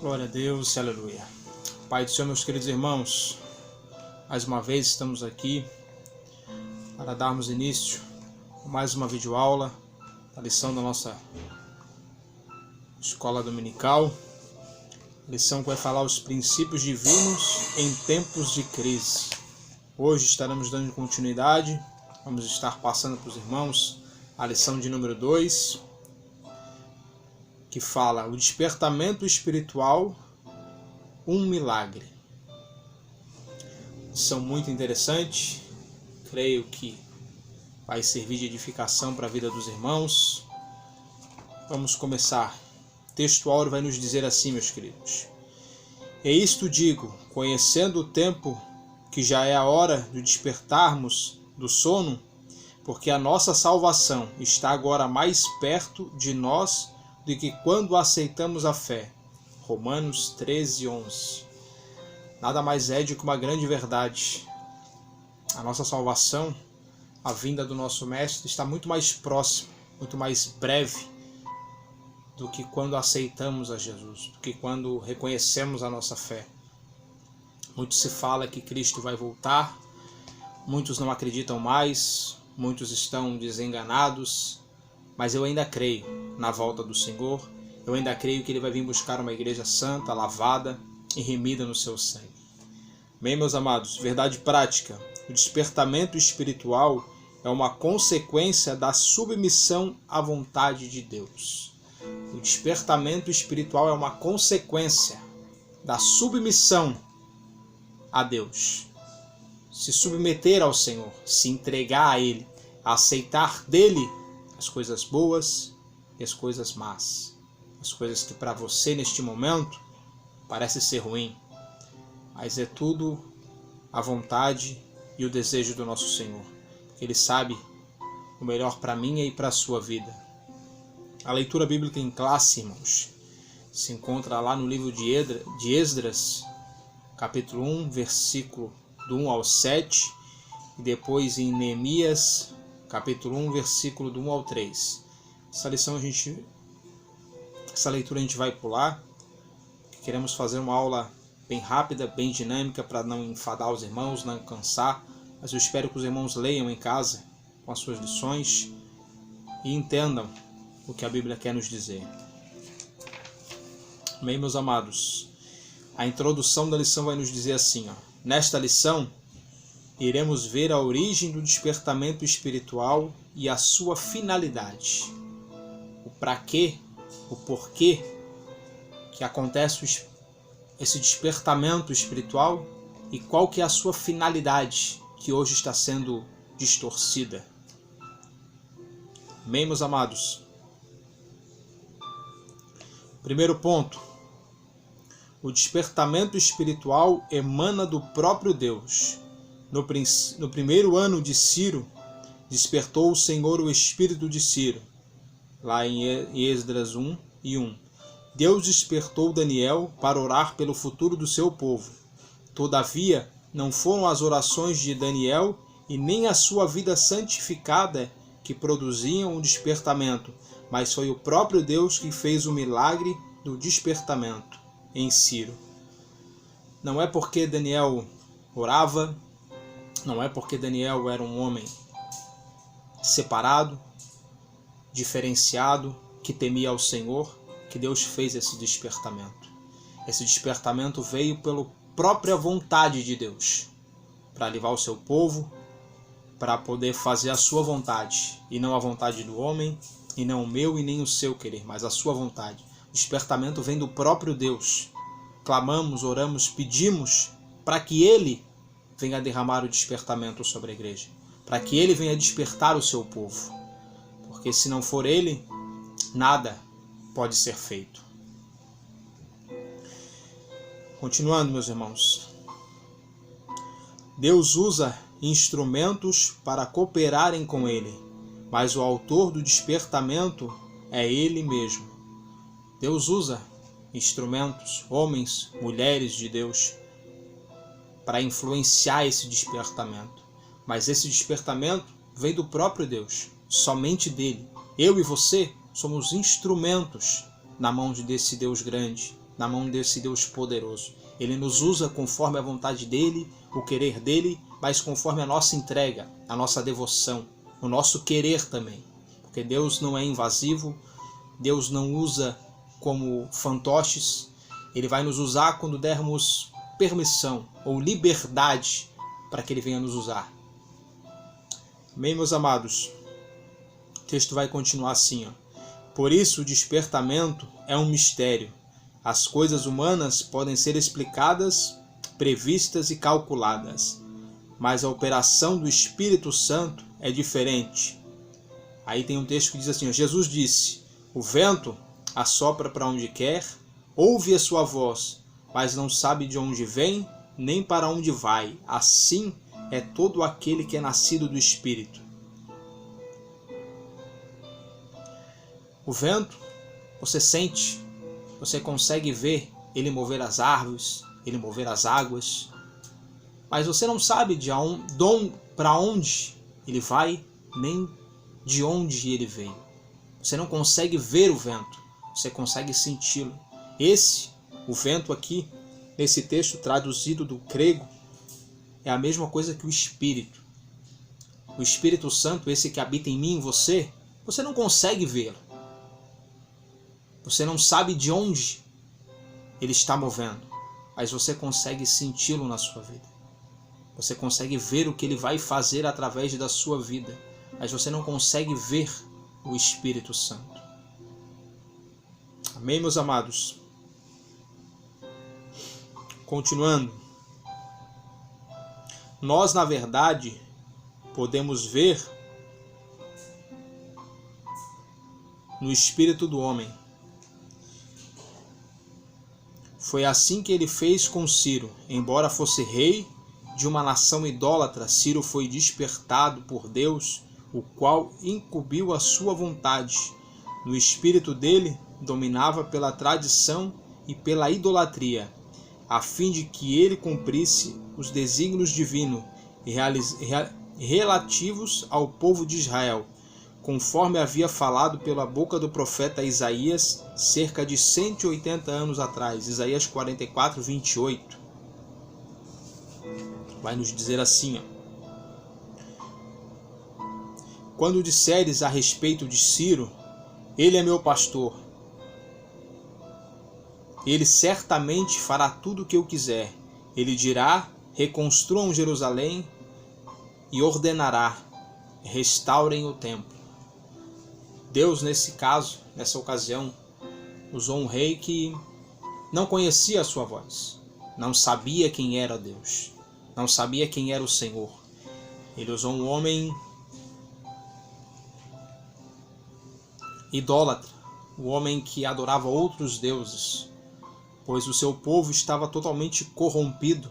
Glória a Deus, aleluia. Pai do Senhor, meus queridos irmãos, mais uma vez estamos aqui para darmos início a mais uma videoaula da lição da nossa escola dominical, lição que vai falar os princípios divinos em tempos de crise. Hoje estaremos dando continuidade, vamos estar passando para os irmãos a lição de número 2, que fala o despertamento espiritual, um milagre. Lição muito interessante, creio que vai servir de edificação para a vida dos irmãos. Vamos começar. O texto áureo vai nos dizer assim, meus queridos: E isto digo, conhecendo o tempo, que já é a hora de despertarmos do sono, porque a nossa salvação está agora mais perto de nós do que quando aceitamos a fé. Romanos 13, 11. Nada mais é do que uma grande verdade. A nossa salvação, a vinda do nosso Mestre, está muito mais próxima, muito mais breve do que quando aceitamos a Jesus, do que quando reconhecemos a nossa fé. Muito se fala que Cristo vai voltar, muitos não acreditam mais, muitos estão desenganados, mas eu ainda creio na volta do Senhor, eu ainda creio que Ele vai vir buscar uma igreja santa, lavada e remida no seu sangue. Bem, meus amados, verdade prática, o despertamento espiritual é uma consequência da submissão à vontade de Deus. O despertamento espiritual é uma consequência da submissão a Deus. Se submeter ao Senhor, se entregar a Ele, aceitar dele as coisas boas e as coisas más. As coisas que para você neste momento parece ser ruim, mas é tudo a vontade e o desejo do nosso Senhor, porque Ele sabe o melhor para mim e para a sua vida. A leitura bíblica em classe, irmãos, se encontra lá no livro de Esdras, capítulo 1, versículo do 1 ao 7, e depois em Neemias, capítulo 1, versículo do 1 ao 3. Essa leitura a gente vai pular. Queremos fazer uma aula bem rápida, bem dinâmica, para não enfadar os irmãos, não cansar. Mas eu espero que os irmãos leiam em casa com as suas lições e entendam o que a Bíblia quer nos dizer. Bem, meus amados, a introdução da lição vai nos dizer assim, Nesta lição, iremos ver a origem do despertamento espiritual e a sua finalidade. O para quê, o porquê que acontece esse despertamento espiritual e qual que é a sua finalidade que hoje está sendo distorcida. Bem, meus amados. Primeiro ponto. O despertamento espiritual emana do próprio Deus. No primeiro ano de Ciro, despertou o Senhor o espírito de Ciro. Lá em Esdras 1 e 1. Deus despertou Daniel para orar pelo futuro do seu povo. Todavia, não foram as orações de Daniel e nem a sua vida santificada que produziam o despertamento, mas foi o próprio Deus que fez o milagre do despertamento em Ciro. Não é porque Daniel orava, não é porque Daniel era um homem separado, diferenciado, que temia ao Senhor, que Deus fez esse despertamento. Esse despertamento veio pela própria vontade de Deus, para levar o seu povo, para poder fazer a sua vontade, e não a vontade do homem, e não o meu e nem o seu querer, mas a sua vontade. O despertamento vem do próprio Deus. Clamamos, oramos, pedimos para que Ele venha derramar o despertamento sobre a igreja, para que Ele venha despertar o seu povo, porque se não for Ele, nada pode ser feito. Continuando, meus irmãos. Deus usa instrumentos para cooperarem com Ele, mas o autor do despertamento é Ele mesmo. Deus usa instrumentos, homens, mulheres de Deus, para influenciar esse despertamento. Mas esse despertamento vem do próprio Deus, somente dele. Eu e você somos instrumentos na mão desse Deus grande, na mão desse Deus poderoso. Ele nos usa conforme a vontade dele, o querer dele, mas conforme a nossa entrega, a nossa devoção, o nosso querer também. Porque Deus não é invasivo, Deus não usa como fantoches, Ele vai nos usar quando dermos permissão ou liberdade para que Ele venha nos usar. Amém, meus amados? O texto vai continuar assim, ó. Por isso o despertamento é um mistério. As coisas humanas podem ser explicadas, previstas e calculadas, mas a operação do Espírito Santo é diferente. Aí tem um texto que diz assim, ó, Jesus disse, o vento assopra para onde quer, ouve a sua voz, mas não sabe de onde vem, nem para onde vai. Assim é todo aquele que é nascido do Espírito. O vento, você sente, você consegue ver ele mover as árvores, ele mover as águas, mas você não sabe para onde ele vai, nem de onde ele veio. Você não consegue ver o vento, você consegue senti-lo. O vento aqui, nesse texto traduzido do grego, é a mesma coisa que o Espírito. O Espírito Santo, esse que habita em mim e você não consegue vê-lo. Você não sabe de onde ele está movendo, mas você consegue senti-lo na sua vida. Você consegue ver o que ele vai fazer através da sua vida, mas você não consegue ver o Espírito Santo. Amém, meus amados? Continuando. Nós, na verdade, podemos ver no espírito do homem. Foi assim que ele fez com Ciro. Embora fosse rei de uma nação idólatra, Ciro foi despertado por Deus, o qual incumbiu a sua vontade. No espírito dele, dominava pela tradição e pela idolatria, a fim de que ele cumprisse os desígnios divinos relativos ao povo de Israel, conforme havia falado pela boca do profeta Isaías, cerca de 180 anos atrás. Isaías 44, 28. Vai nos dizer assim, ó. Quando disseres a respeito de Ciro, ele é meu pastor, ele certamente fará tudo o que eu quiser. Ele dirá, reconstruam Jerusalém, e ordenará, restaurem o templo. Deus, nessa ocasião, usou um rei que não conhecia a sua voz, não sabia quem era Deus, não sabia quem era o Senhor. Ele usou um homem idólatra, um homem que adorava outros deuses, pois o seu povo estava totalmente corrompido,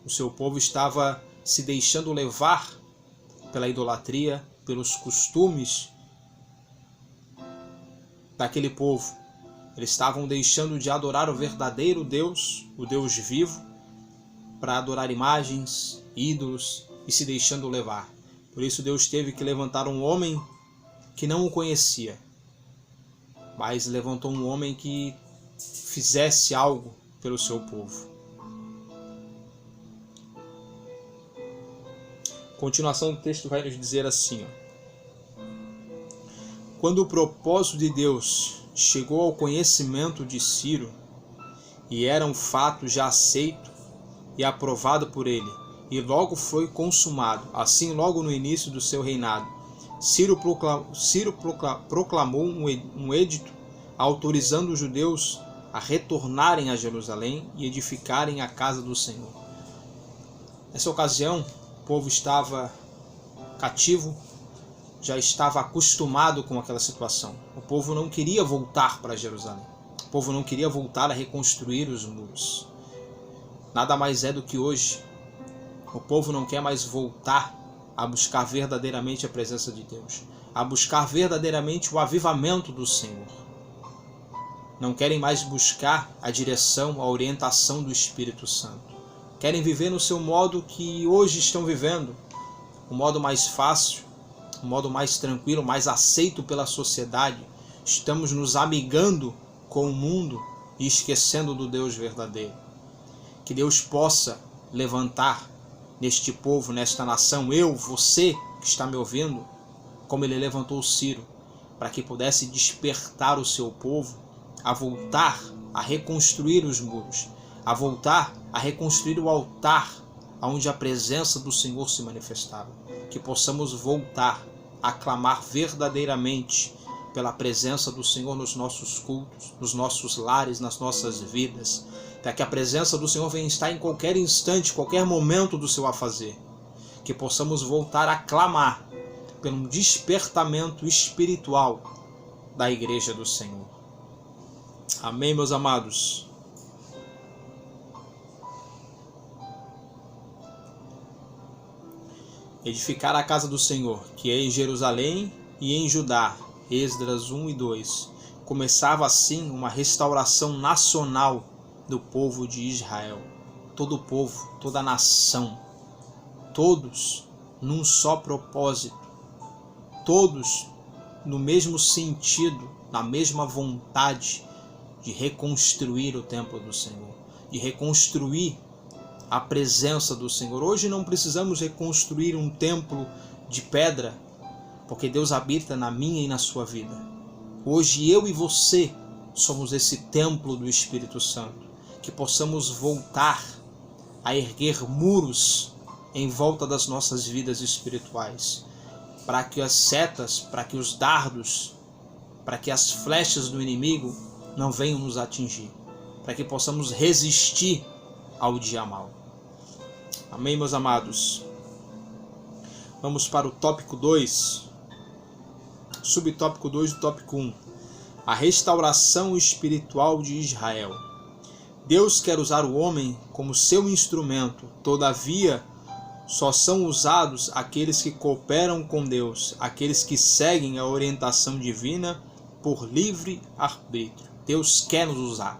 o seu povo estava se deixando levar pela idolatria, pelos costumes daquele povo. Eles estavam deixando de adorar o verdadeiro Deus, o Deus vivo, para adorar imagens, ídolos e se deixando levar. Por isso Deus teve que levantar um homem que não o conhecia, mas levantou um homem que fizesse algo pelo seu povo. A continuação do texto vai nos dizer assim, ó. Quando o propósito de Deus chegou ao conhecimento de Ciro, e era um fato já aceito e aprovado por ele, e logo foi consumado, assim logo no início do seu reinado, Ciro proclamou um edito autorizando os judeus a retornarem a Jerusalém e edificarem a casa do Senhor. Nessa ocasião, o povo estava cativo, já estava acostumado com aquela situação. O povo não queria voltar para Jerusalém. O povo não queria voltar a reconstruir os muros. Nada mais é do que hoje. O povo não quer mais voltar a buscar verdadeiramente a presença de Deus, a buscar verdadeiramente o avivamento do Senhor. Não querem mais buscar a direção, a orientação do Espírito Santo. Querem viver no seu modo que hoje estão vivendo, um modo mais fácil, um modo mais tranquilo, mais aceito pela sociedade. Estamos nos amigando com o mundo, e esquecendo do Deus verdadeiro. Que Deus possa levantar neste povo, nesta nação, eu, você que está me ouvindo, como Ele levantou Ciro, para que pudesse despertar o seu povo a voltar a reconstruir os muros, a voltar a reconstruir o altar onde a presença do Senhor se manifestava. Que possamos voltar a clamar verdadeiramente pela presença do Senhor nos nossos cultos, nos nossos lares, nas nossas vidas, para que a presença do Senhor venha estar em qualquer instante, qualquer momento do seu afazer. Que possamos voltar a clamar pelo despertamento espiritual da Igreja do Senhor. Amém, meus amados? Edificar a casa do Senhor, que é em Jerusalém e em Judá, Esdras 1 e 2. Começava assim uma restauração nacional do povo de Israel. Todo o povo, toda a nação, todos num só propósito, todos no mesmo sentido, na mesma vontade de reconstruir o templo do Senhor, de reconstruir a presença do Senhor. Hoje não precisamos reconstruir um templo de pedra, porque Deus habita na minha e na sua vida. Hoje eu e você somos esse templo do Espírito Santo. Que possamos voltar a erguer muros em volta das nossas vidas espirituais, para que as setas, para que os dardos, para que as flechas do inimigo não venham nos atingir, para que possamos resistir ao dia mau. Amém, meus amados? Vamos para o tópico 2, subtópico 2 do tópico 1. A restauração espiritual de Israel. Deus quer usar o homem como seu instrumento, todavia só são usados aqueles que cooperam com Deus, aqueles que seguem a orientação divina por livre arbítrio. Deus quer nos usar,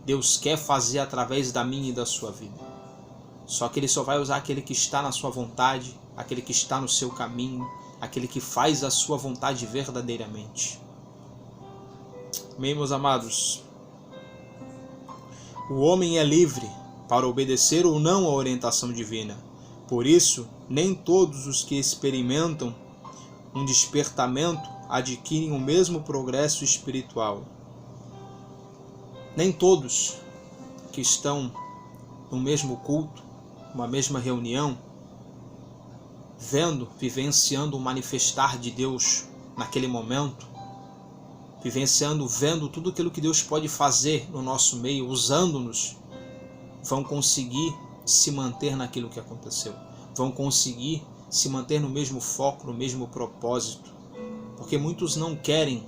Deus quer fazer através da minha e da sua vida. Só que Ele só vai usar aquele que está na sua vontade, aquele que está no seu caminho, aquele que faz a sua vontade verdadeiramente. Amém, meus amados? O homem é livre para obedecer ou não à orientação divina. Por isso, nem todos os que experimentam um despertamento adquirem o mesmo progresso espiritual. Nem todos que estão no mesmo culto, uma mesma reunião, vivenciando o manifestar de Deus naquele momento, vendo tudo aquilo que Deus pode fazer no nosso meio, usando-nos, vão conseguir se manter naquilo que aconteceu, vão conseguir se manter no mesmo foco, no mesmo propósito, porque muitos não querem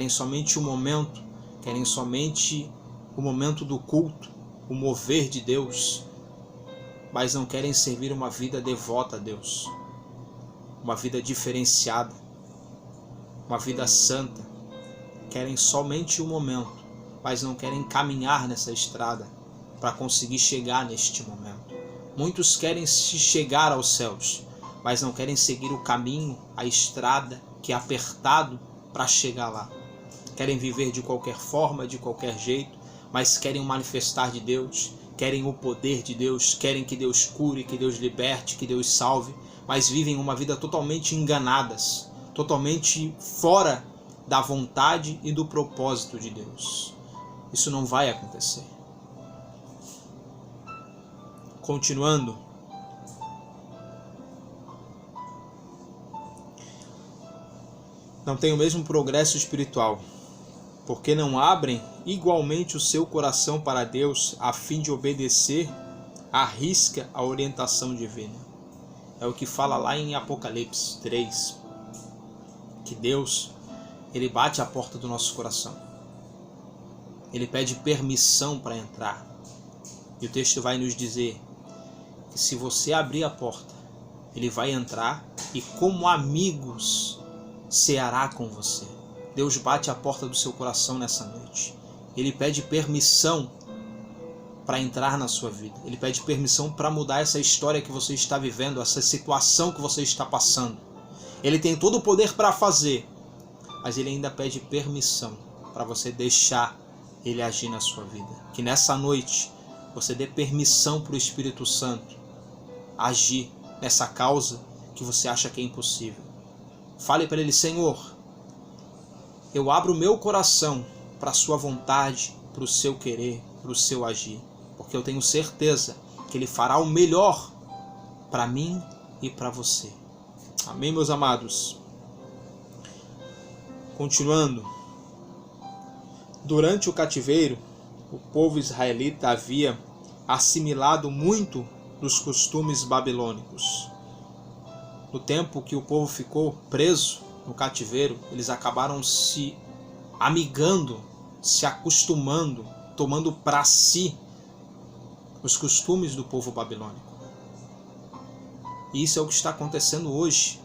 somente o momento, querem somente o momento do culto, o mover de Deus, mas não querem servir uma vida devota a Deus, uma vida diferenciada, uma vida santa. Querem somente o momento, mas não querem caminhar nessa estrada para conseguir chegar neste momento. Muitos querem chegar aos céus, mas não querem seguir o caminho, a estrada que é apertado para chegar lá. Querem viver de qualquer forma, de qualquer jeito, mas querem o manifestar de Deus, querem o poder de Deus, querem que Deus cure, que Deus liberte, que Deus salve, mas vivem uma vida totalmente enganadas, totalmente fora da vontade e do propósito de Deus. Isso não vai acontecer. Continuando. Não tem o mesmo progresso espiritual, porque não abrem igualmente o seu coração para Deus a fim de obedecer à risca a orientação divina. É o que fala lá em Apocalipse 3, que Deus, Ele bate à porta do nosso coração. Ele pede permissão para entrar. E o texto vai nos dizer que se você abrir a porta, Ele vai entrar e como amigos ceará com você. Deus bate à porta do seu coração nessa noite. Ele pede permissão para entrar na sua vida. Ele pede permissão para mudar essa história que você está vivendo, essa situação que você está passando. Ele tem todo o poder para fazer, mas Ele ainda pede permissão para você deixar Ele agir na sua vida. Que nessa noite você dê permissão para o Espírito Santo agir nessa causa que você acha que é impossível. Fale para ele: Senhor, eu abro o meu coração para a sua vontade, para o seu querer, para o seu agir, porque eu tenho certeza que Ele fará o melhor para mim e para você. Amém, meus amados? Continuando. Durante o cativeiro, o povo israelita havia assimilado muito dos costumes babilônicos. No tempo que o povo ficou preso no cativeiro, eles acabaram se amigando, se acostumando, tomando para si os costumes do povo babilônico. E isso é o que está acontecendo hoje.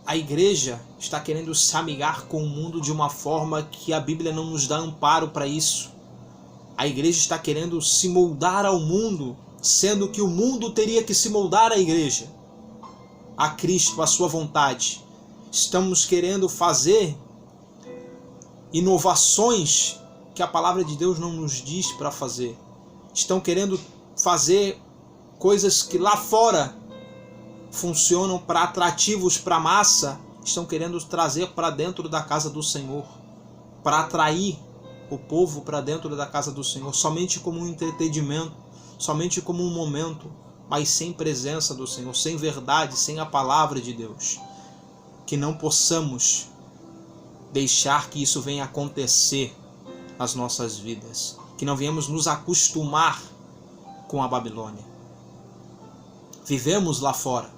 A igreja está querendo se amigar com o mundo de uma forma que a Bíblia não nos dá amparo para isso. A igreja está querendo se moldar ao mundo, sendo que o mundo teria que se moldar à igreja, a Cristo, à sua vontade. Estamos querendo fazer inovações que a palavra de Deus não nos diz para fazer. Estão querendo fazer coisas que lá fora funcionam para atrativos para a massa, estão querendo trazer para dentro da casa do Senhor, para atrair o povo para dentro da casa do Senhor, somente como um entretenimento, somente como um momento, mas sem presença do Senhor, sem verdade, sem a palavra de Deus. Que não possamos deixar que isso venha acontecer nas nossas vidas, que não venhamos nos acostumar com a Babilônia. Vivemos lá fora,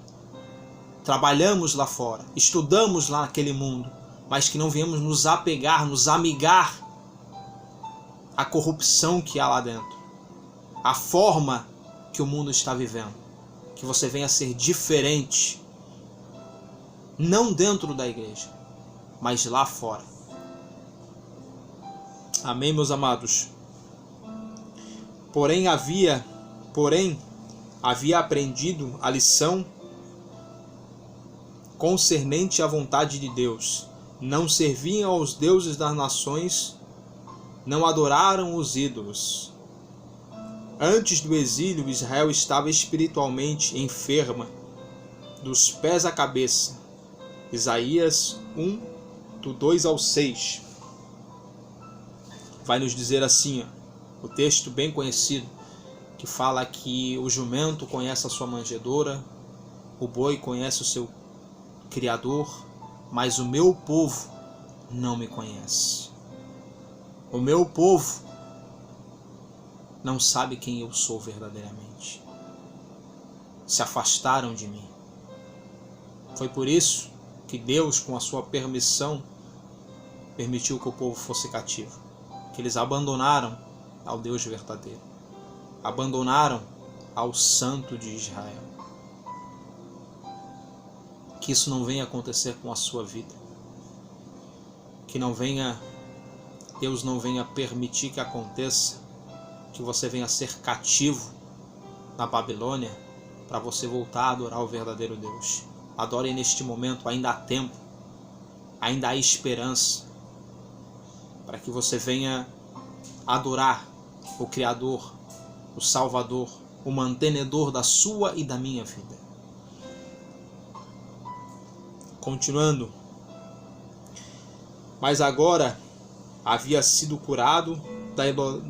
trabalhamos lá fora, estudamos lá naquele mundo, mas que não venhamos nos apegar, nos amigar à corrupção que há lá dentro, à forma que o mundo está vivendo. Que você venha a ser diferente, não dentro da igreja, mas lá fora. Amém, meus amados? Porém havia aprendido a lição concernente à vontade de Deus. Não serviam aos deuses das nações, não adoraram os ídolos. Antes do exílio, Israel estava espiritualmente enferma, dos pés à cabeça. Isaías 1, do 2 ao 6. Vai nos dizer assim, o texto bem conhecido, que fala que o jumento conhece a sua manjedoura, o boi conhece o seu criador, mas o meu povo não me conhece. O meu povo não sabe quem eu sou verdadeiramente. Se afastaram de mim. Foi por isso que Deus, com a sua permissão, permitiu que o povo fosse cativo. Que eles abandonaram ao Deus verdadeiro. Abandonaram ao Santo de Israel. Que isso não venha acontecer com a sua vida. Que Deus não venha permitir que aconteça, que você venha ser cativo na Babilônia, para você voltar a adorar o verdadeiro Deus. Adore neste momento, ainda há tempo, ainda há esperança, para que você venha adorar o Criador, o Salvador, o mantenedor da sua e da minha vida. Continuando. Mas agora havia sido curado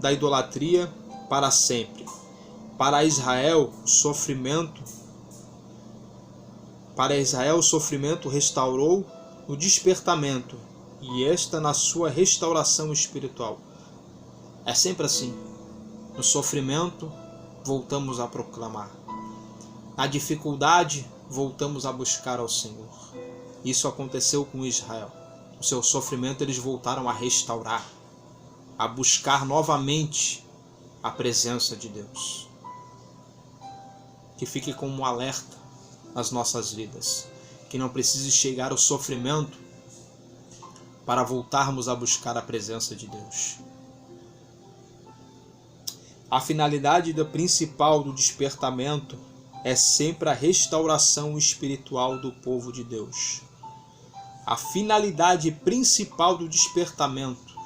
da idolatria para sempre. Para Israel, o sofrimento restaurou o despertamento, e esta na sua restauração espiritual. É sempre assim. No sofrimento, voltamos a proclamar. Na dificuldade, voltamos a buscar ao Senhor. Isso aconteceu com Israel. No seu sofrimento, eles voltaram a restaurar, a buscar novamente a presença de Deus. Que fique como um alerta nas nossas vidas, que não precise chegar o sofrimento para voltarmos a buscar a presença de Deus. A finalidade principal do despertamento é sempre a restauração espiritual do povo de Deus. A finalidade principal do despertamento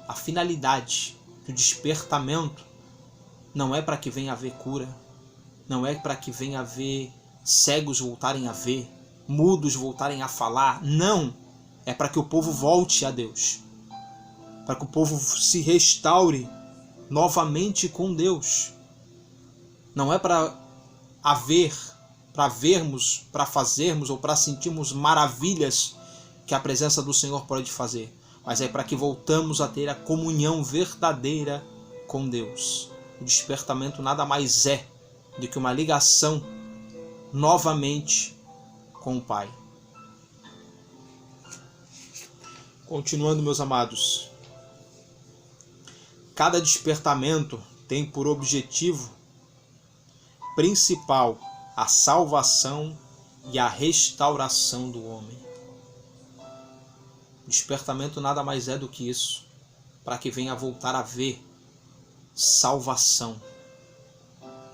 A finalidade do despertamento não é para que venha haver cura, não é para que venha haver cegos voltarem a ver, mudos voltarem a falar. Não! É para que o povo volte a Deus, para que o povo se restaure novamente com Deus. Não é para vermos, para fazermos ou para sentirmos maravilhas que a presença do Senhor pode fazer, mas é para que voltamos a ter a comunhão verdadeira com Deus. O despertamento nada mais é do que uma ligação novamente com o Pai. Continuando, meus amados, cada despertamento tem por objetivo principal a salvação e a restauração do homem. Despertamento nada mais é do que isso, para que venha voltar a ver salvação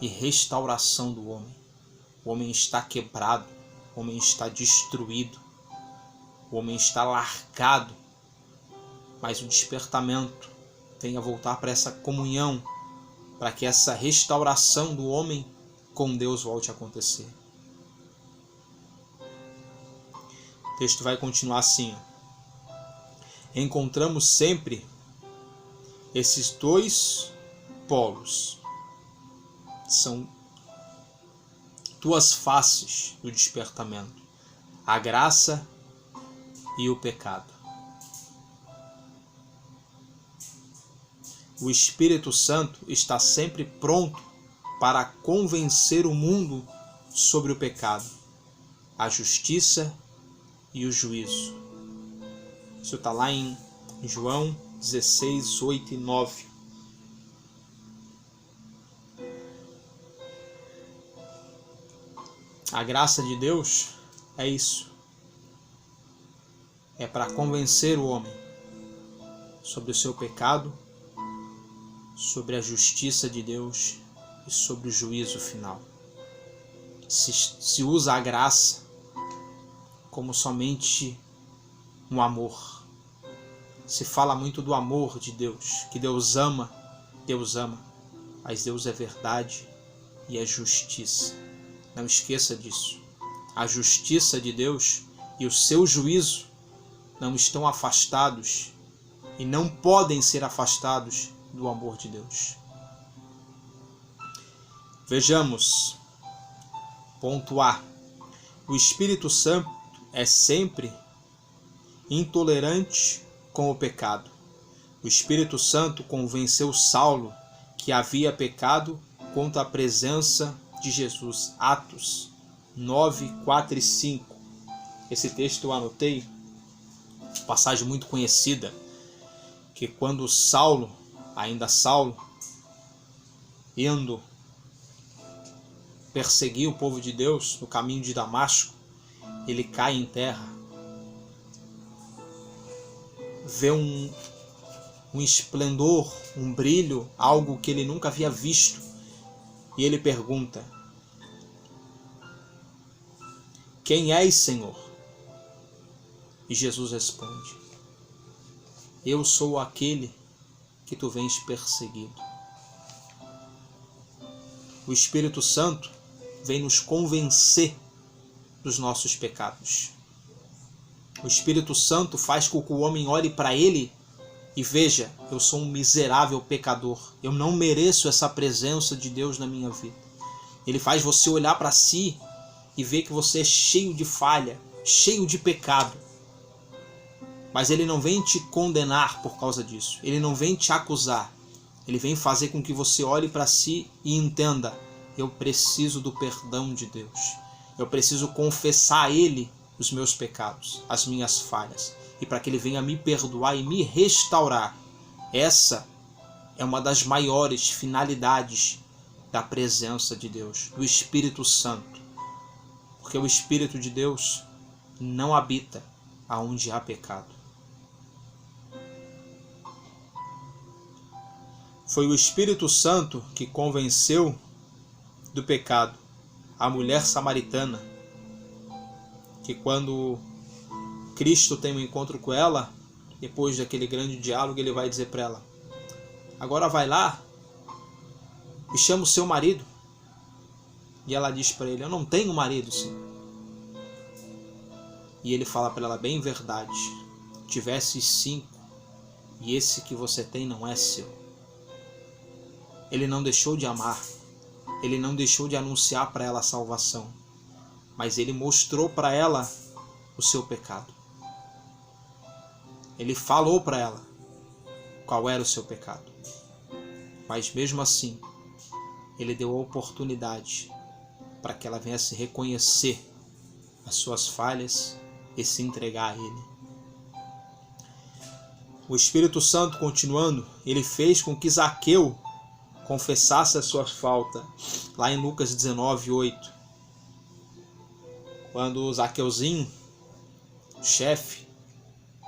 e restauração do homem. O homem está quebrado, o homem está destruído, o homem está largado, mas o despertamento venha voltar para essa comunhão, para que essa restauração do homem com Deus volte a acontecer. O texto vai continuar assim. Encontramos sempre esses dois polos. São duas faces do despertamento: a graça e o pecado. O Espírito Santo está sempre pronto para convencer o mundo sobre o pecado, a justiça e o juízo. Isso está lá em João 16, 8 e 9. A graça de Deus é isso. É para convencer o homem sobre o seu pecado, sobre a justiça de Deus e sobre o juízo final. Se usa a graça como somente um amor. Se fala muito do amor de Deus, que Deus ama, mas Deus é verdade e é justiça. Não esqueça disso. A justiça de Deus e o seu juízo não estão afastados e não podem ser afastados do amor de Deus. Vejamos. Ponto A. O Espírito Santo é sempre intolerante com o pecado. O Espírito Santo convenceu Saulo que havia pecado contra a presença de Jesus. Atos 9, 4 e 5. Esse texto eu anotei, passagem muito conhecida, que quando Saulo, indo perseguir o povo de Deus no caminho de Damasco, ele cai em terra, vê um esplendor, um brilho, algo que ele nunca havia visto, e ele pergunta: quem és, Senhor? E Jesus responde: eu sou aquele que tu vens perseguido. O Espírito Santo vem nos convencer dos nossos pecados. O Espírito Santo faz com que o homem olhe para ele e veja: eu sou um miserável pecador, eu não mereço essa presença de Deus na minha vida. Ele faz você olhar para si e ver que você é cheio de falha, cheio de pecado. Mas ele não vem te condenar por causa disso, ele não vem te acusar. Ele vem fazer com que você olhe para si e entenda: eu preciso do perdão de Deus. Eu preciso confessar a Ele os meus pecados, as minhas falhas, e para que Ele venha me perdoar e me restaurar. Essa é uma das maiores finalidades da presença de Deus, do Espírito Santo. Porque o Espírito de Deus não habita aonde há pecado. Foi o Espírito Santo que convenceu do pecado a mulher samaritana, que quando Cristo tem um encontro com ela, Depois daquele grande diálogo, ele vai dizer para ela: agora vai lá e chama o seu marido. E ela diz para ele: eu não tenho marido, Senhor. E ele fala para ela: bem verdade, tivesses 5 e esse que você tem não é seu. Ele não deixou de amar, ele não deixou de anunciar para ela a salvação, mas ele mostrou para ela o seu pecado. Ele falou para ela qual era o seu pecado. Mas mesmo assim, ele deu a oportunidade para que ela viesse reconhecer as suas falhas e se entregar a ele. O Espírito Santo, continuando, ele fez com que Zaqueu confessasse a sua falta. Lá em Lucas 19:8. Quando Zaqueuzinho, chefe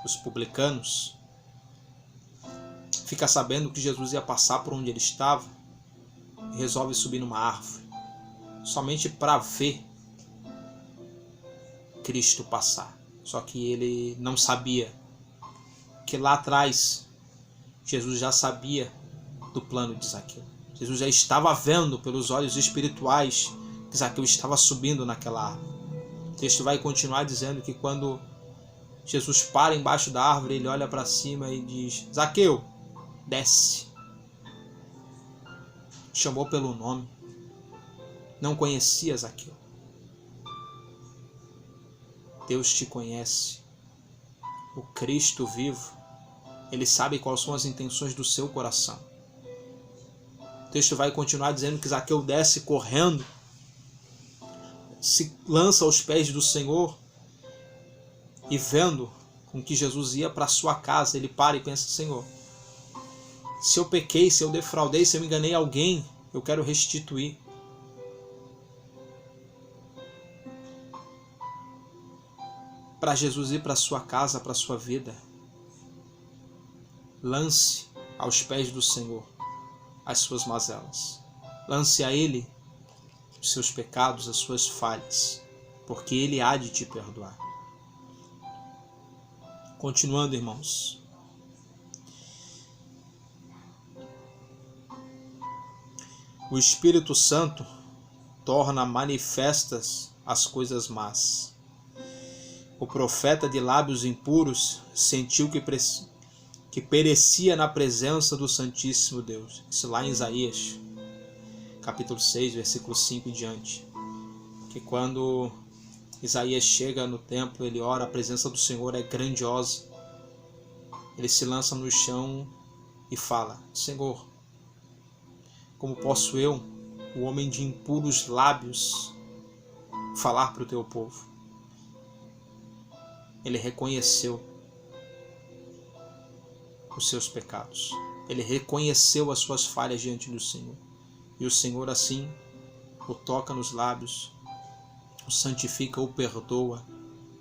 dos publicanos, fica sabendo que Jesus ia passar por onde ele estava, e resolve subir numa árvore, somente para ver Cristo passar. Só que ele não sabia que lá atrás Jesus já sabia do plano de Zaqueu. Jesus já estava vendo pelos olhos espirituais que Zaqueu estava subindo naquela árvore. O texto vai continuar dizendo que quando Jesus para embaixo da árvore, ele olha para cima e diz: Zaqueu, desce. Chamou pelo nome. Não conhecia Zaqueu. Deus te conhece. O Cristo vivo, ele sabe quais são as intenções do seu coração. O texto vai continuar dizendo que Zaqueu desce correndo, se lança aos pés do Senhor e vendo com que Jesus ia para a sua casa, ele para e pensa: Senhor, se eu pequei, se eu defraudei, se eu enganei alguém, eu quero restituir. Para Jesus ir para a sua casa, para a sua vida, lance aos pés do Senhor as suas mazelas. Lance a Ele os seus pecados, as suas falhas, porque Ele há de te perdoar. Continuando, irmãos. O Espírito Santo torna manifestas as coisas más. O profeta de lábios impuros sentiu que perecia na presença do Santíssimo Deus. Isso lá em Isaías, capítulo 6, versículo 5 em diante. Que quando Isaías chega no templo, ele ora, a presença do Senhor é grandiosa. Ele se lança no chão e fala: Senhor, como posso eu, o homem de impuros lábios, falar para o teu povo? Ele reconheceu os seus pecados. Ele reconheceu as suas falhas diante do Senhor. E o Senhor assim o toca nos lábios, o santifica, o perdoa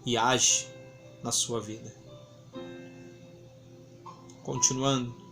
e age na sua vida. Continuando.